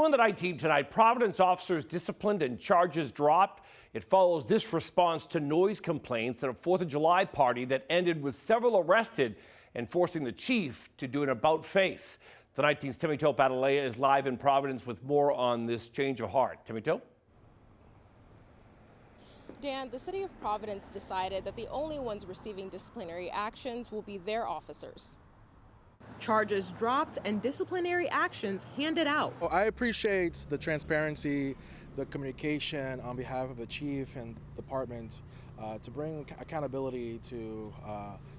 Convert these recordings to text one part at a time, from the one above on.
on the night team tonight, Providence officers disciplined and charges dropped. It follows this response to noise complaints at a 4th of July party that ended with several arrested and forcing the chief to do an about-face. The night team's Timmy Tope Atalaya is live in Providence with more on this change of heart. Timmy Tope? Dan, the City of Providence decided that the only ones receiving disciplinary actions will be their officers. Charges dropped and disciplinary actions handed out. Well, I appreciate the transparency, the communication on behalf of the chief and department to bring accountability to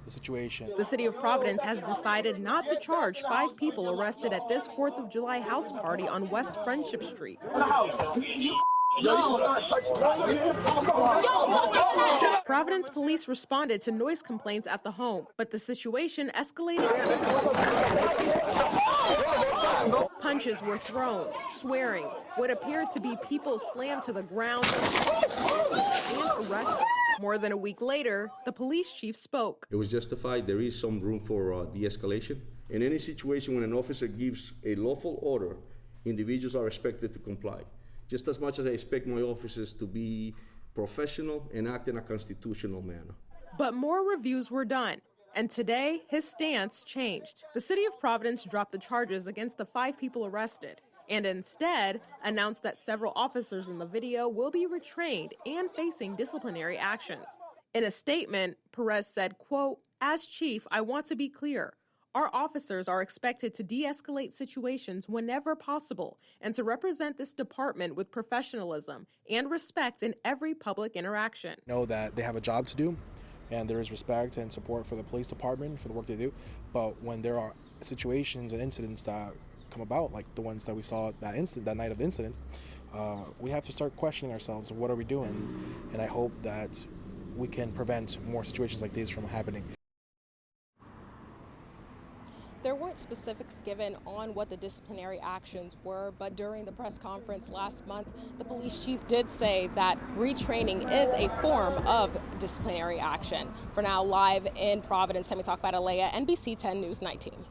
the situation. The City of Providence has decided not to charge 5 people arrested at this 4th of July house party on West Friendship Street. Providence police responded to noise complaints at the home, but the situation escalated. Punches were thrown, swearing, what appeared to be people slammed to the ground and arrested. More than a week later, the police chief spoke. It was justified. There is some room for de-escalation. In any situation when an officer gives a lawful order, individuals are expected to comply. Just as much as I expect my officers to be professional and act in a constitutional manner. But more reviews were done, and today his stance changed. The City of Providence dropped the charges against the 5 people arrested and instead announced that several officers in the video will be retrained and facing disciplinary actions. In a statement, Perez said, quote, "As chief, I want to be clear. Our officers are expected to de-escalate situations whenever possible and to represent this department with professionalism and respect in every public interaction." Know that they have a job to do and there is respect and support for the police department for the work they do. But when there are situations and incidents that come about, like the ones that we saw that night of the incident, we have to start questioning ourselves. What are we doing? And I hope that we can prevent more situations like these from happening. There weren't specifics given on what the disciplinary actions were, but during the press conference last month, the police chief did say that retraining is a form of disciplinary action. For now, live in Providence, Timmy Tope Atalaya, NBC 10 News Night Team.